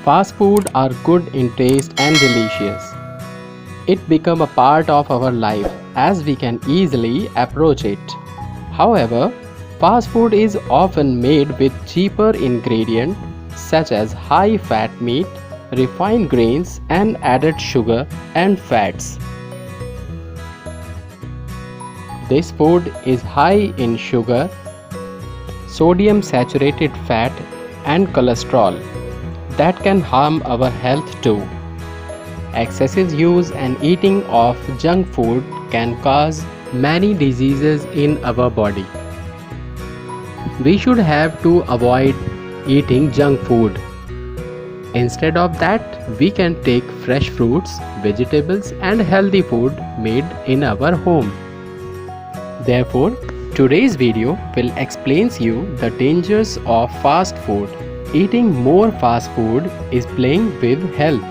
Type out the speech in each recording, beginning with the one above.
Fast food are good in taste and delicious. It become a part of our life as we can easily approach it. However, fast food is often made with cheaper ingredients such as high fat meat, refined grains and added sugar and fats. This food is high in sugar, sodium saturated fat and cholesterol that can harm our health too. Excessive use and eating of junk food can cause many diseases in our body. We should have to avoid eating junk food. Instead of that, we can take fresh fruits, vegetables and healthy food made in our home. Therefore, today's video will explain you the dangers of fast food. Eating more fast food is playing with health.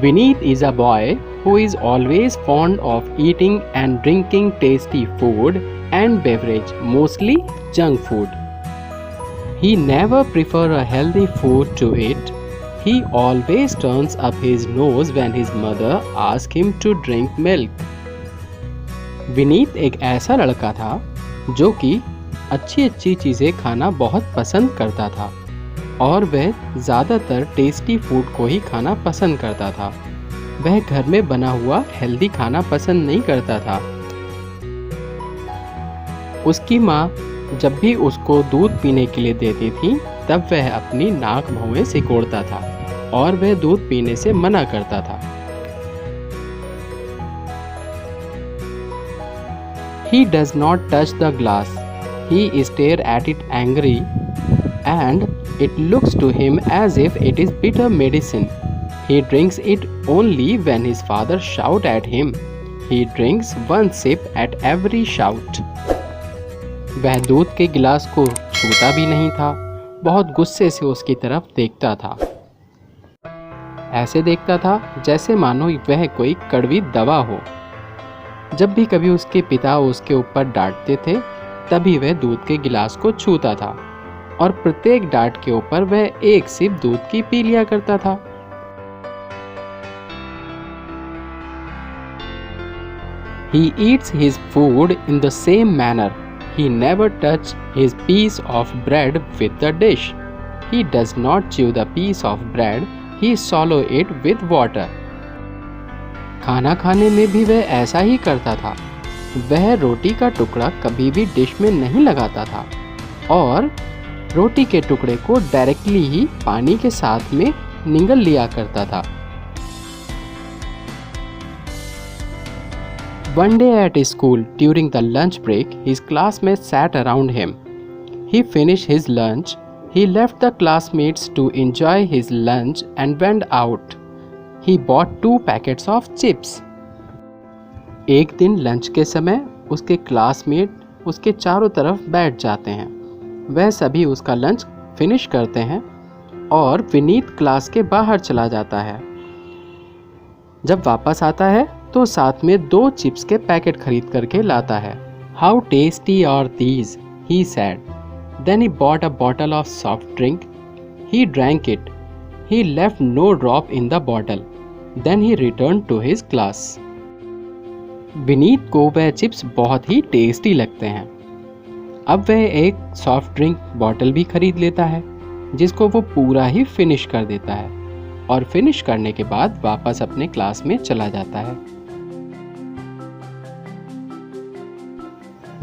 Vineet is a boy who is always fond of eating and drinking tasty food and beverage, mostly junk food. He never prefers a healthy food to eat. He always turns up his nose when his mother asks him to drink milk. Vineet एक ऐसा लड़का था जो कि अच्छी चीज़ें खाना बहुत पसंद करता था और वह ज़्यादातर टेस्टी फूड को ही खाना पसंद करता था। वह घर में बना हुआ हेल्दी खाना पसंद नहीं करता था। उसकी माँ जब भी उसको दूध पीने के लिए देती थी तब वह अपनी नाक भौहें सिकोड़ता था और वह दूध पीने से मना करता था। He does not touch the glass. He stares at it angry and it looks to him as if it is bitter medicine. He drinks it only when his father shouts at him. He drinks one sip at every shout. वह दूध के गिलास को छूता भी नहीं था, बहुत गुस्से से उसकी तरफ देखता था। ऐसे देखता था जैसे मानो वह कोई कड़वी दवा हो। जब भी कभी उसके पिता उसके ऊपर डांटते थे तभी वह दूध के गिलास को छूता था और प्रत्येक डांट के ऊपर वह एक सिप दूध की पी लिया करता था। He eats his food in the same manner. He never touches his piece of bread with the dish. He does not chew the piece of bread. He swallows it with water. खाना खाने में भी वह ऐसा ही करता था। वह रोटी का टुकड़ा कभी भी डिश में नहीं लगाता था और रोटी के टुकड़े को डायरेक्टली ही पानी के साथ में निगल लिया करता था। One day at school, during the lunch break, his classmates sat around him. He finished his lunch. He left the classmates to enjoy his lunch and went out. He bought 2 packets of chips. एक दिन lunch के समय उसके classmate उसके चारों तरफ बैठ जाते हैं। वह सभी उसका लंच फिनिश करते हैं और विनीत क्लास के बाहर चला जाता है। जब वापस आता है तो साथ में 2 चिप्स के पैकेट खरीद करके लाता है। How tasty are these? He said. Then he bought a bottle of soft drink. He drank it. He left no drop in the bottle. Then he returned to his class. Vineet को वह chips बहुत ही tasty लगते हैं। अब वह एक soft drink bottle भी खरीद लेता है जिसको वो पूरा ही फिनिश कर देता है और फिनिश करने के बाद वापस अपने क्लास में चला जाता है।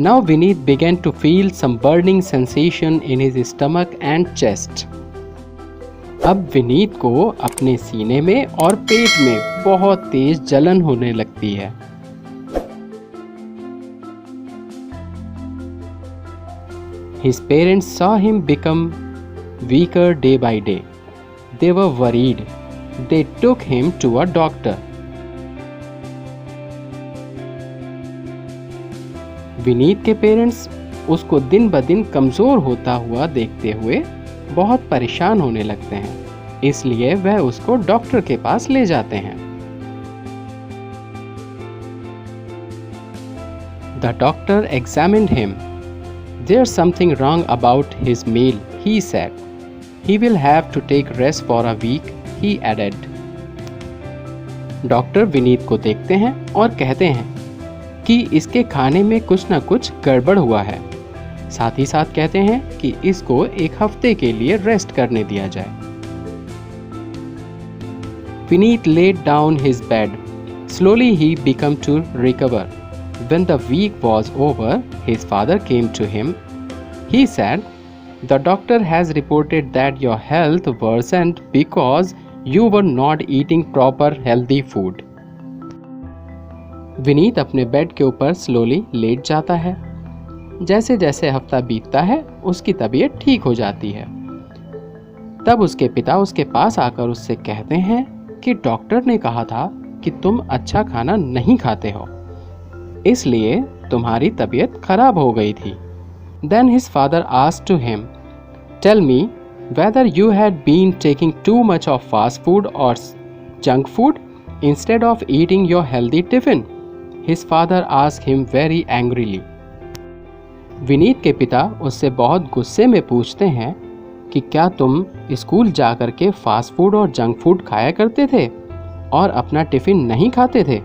Now Vineet began to feel some burning sensation in his stomach and chest. अब विनीत को अपने सीने में और पेट में बहुत तेज जलन होने लगती है। His parents saw him become weaker day by day. They were worried. They took him to a doctor. Vineet के पेरेंट्स उसको दिन ब दिन कमज़ोर होता हुआ देखते हुए बहुत परेशान होने लगते हैं, इसलिए वह उसको डॉक्टर के पास ले जाते हैं। The doctor examined him. There's something wrong about his meal, he said. He will have to take rest for a week, he added. Doctor Vineet को देखते हैं और कहते हैं कि इसके खाने में कुछ न कुछ गड़बड़ हुआ है। साथ ही साथ कहते हैं कि इसको एक हफ्ते के लिए रेस्ट करने दिया जाए। Vineet laid down his bed. Slowly he began to recover. When the week was over, his father came to him. He said, "The doctor has reported that your health worsened because you were not eating proper healthy food." Vineet अपने bed के ऊपर slowly late जाता है। जैसे जैसे हफ्ता बीतता है उसकी तबीयत ठीक हो जाती है। तब उसके पिता उसके पास आकर उससे कहते हैं कि डॉक्टर ने कहा था कि तुम अच्छा खाना नहीं खाते हो, इसलिए तुम्हारी तबीयत खराब हो गई थी। Then his father asked to him, "Tell me whether you had been taking too much of fast food or junk food instead of eating your healthy tiffin?" His father asked him very angrily. Vineet के पिता उससे बहुत गुस्से में पूछते हैं कि क्या तुम स्कूल जाकर के फास्ट फूड और जंक फूड खाया करते थे और अपना टिफिन नहीं खाते थे?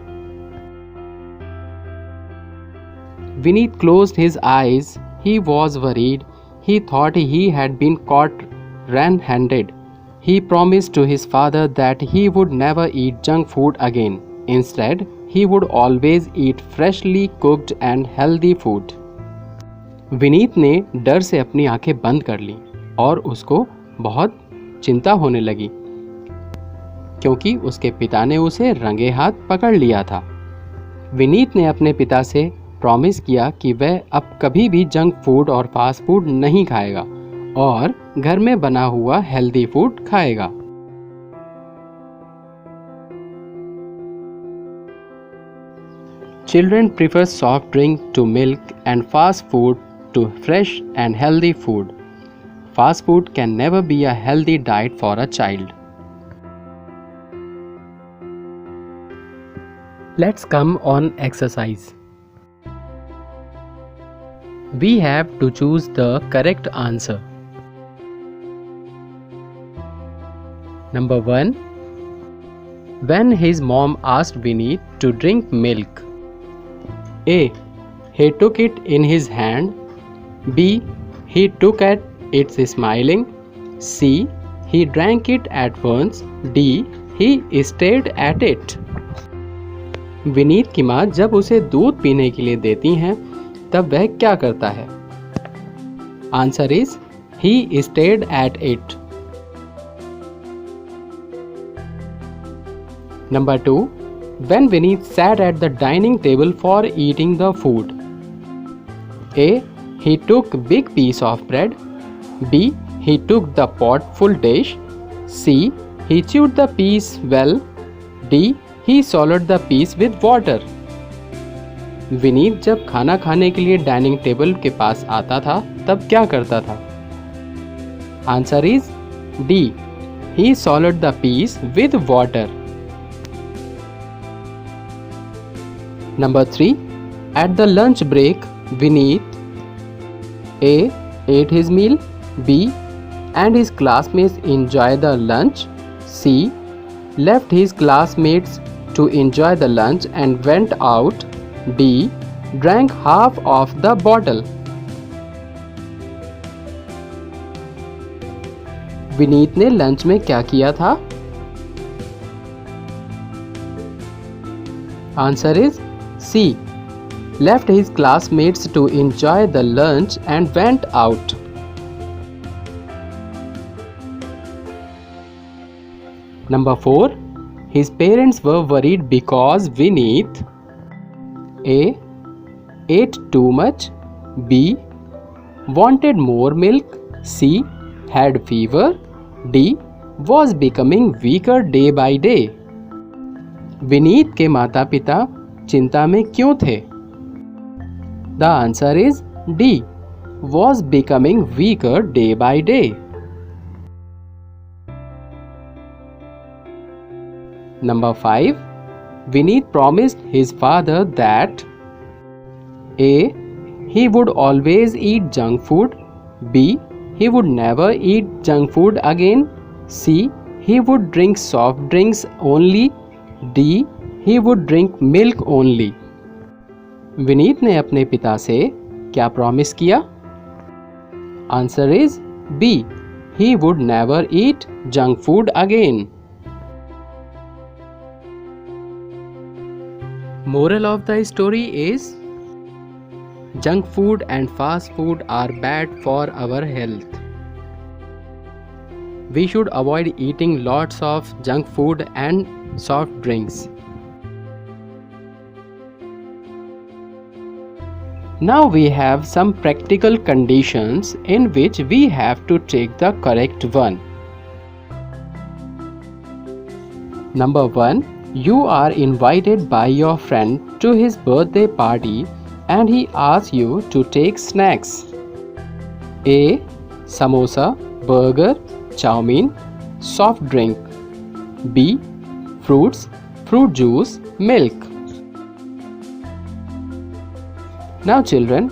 Vineet closed his eyes. He was worried. He thought he had been caught red-handed. He promised to his father that he would never eat junk food again. Instead, he would always eat freshly cooked and healthy food. Vineet ने डर से अपनी आंखें बंद कर ली और उसको बहुत चिंता होने लगी क्योंकि उसके पिता ने उसे रंगे हाथ पकड़ लिया था। विनीत ने अपने पिता से प्रॉमिस किया कि वह अब कभी भी जंक फूड और फास्ट फूड नहीं खाएगा और घर में बना हुआ हेल्दी फूड खाएगा। Children prefer soft drink to milk and fast food to fresh and healthy food. Fast food can never be a healthy diet for a child. Let's come on exercise. We have to choose the correct answer. Number 1. When his mom asked Vineet to drink milk. A. He took it in his hand. B. He took at it smiling. C. He drank it at once. D. He stared at it. Vineet की माँ जब उसे दूध पीने के लिए देती हैं तब वह क्या करता है? Answer is he stared at it. Number 2. When Vineet sat at the dining table for eating the food. A. He took big piece of bread. B. He took the pot full dish. C. He chewed the piece well. D. He swallowed the piece with water. Vineet जब खाना खाने के लिए dining table के पास आता था तब क्या करता था? Answer is D. He swallowed the piece with water. Number 3. At the lunch break, Vineet A. ate his meal. B. and his classmates enjoy the lunch. C. left his classmates to enjoy the lunch and went out. D. drank half of the bottle. Vineet ने lunch में क्या किया था? Answer is C. left his classmates to enjoy the lunch and went out. Number 4. His parents were worried because Vineet A. ate too much. B. wanted more milk. C. had fever. D. was becoming weaker day by day. Vineet के माता पिता चिंता में क्यों थे? The answer is D. was becoming weaker day by day. Number 5. Vineet promised his father that A. he would always eat junk food. B. he would never eat junk food again. C. He would drink soft drinks only. D. He would drink milk only. Vineet ने अपने पिता से क्या promise किया? Answer is B. He would never eat junk food again. Moral of the story is, junk food and fast food are bad for our health. We should avoid eating lots of junk food and soft drinks. Now we have some practical conditions in which we have to take the correct one. Number 1. You are invited by your friend to his birthday party and he asks you to take snacks. A. Samosa, burger, chowmein, soft drink. B. Fruits, fruit juice, milk. Now children,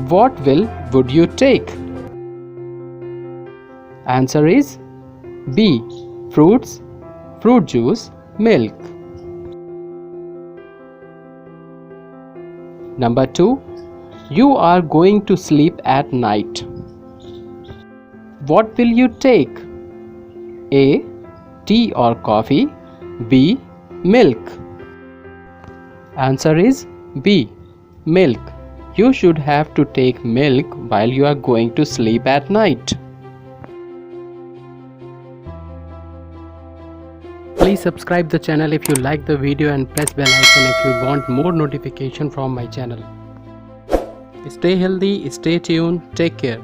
what would you take? Answer is B. Fruits, fruit juice, milk. Number 2. You are going to sleep at night. What will you take? A. Tea or coffee. B. Milk. Answer is B. Milk. You should have to take milk while you are going to sleep at night. Please subscribe the channel if you like the video and press bell icon if you want more notification from my channel. Stay healthy, stay tuned, take care.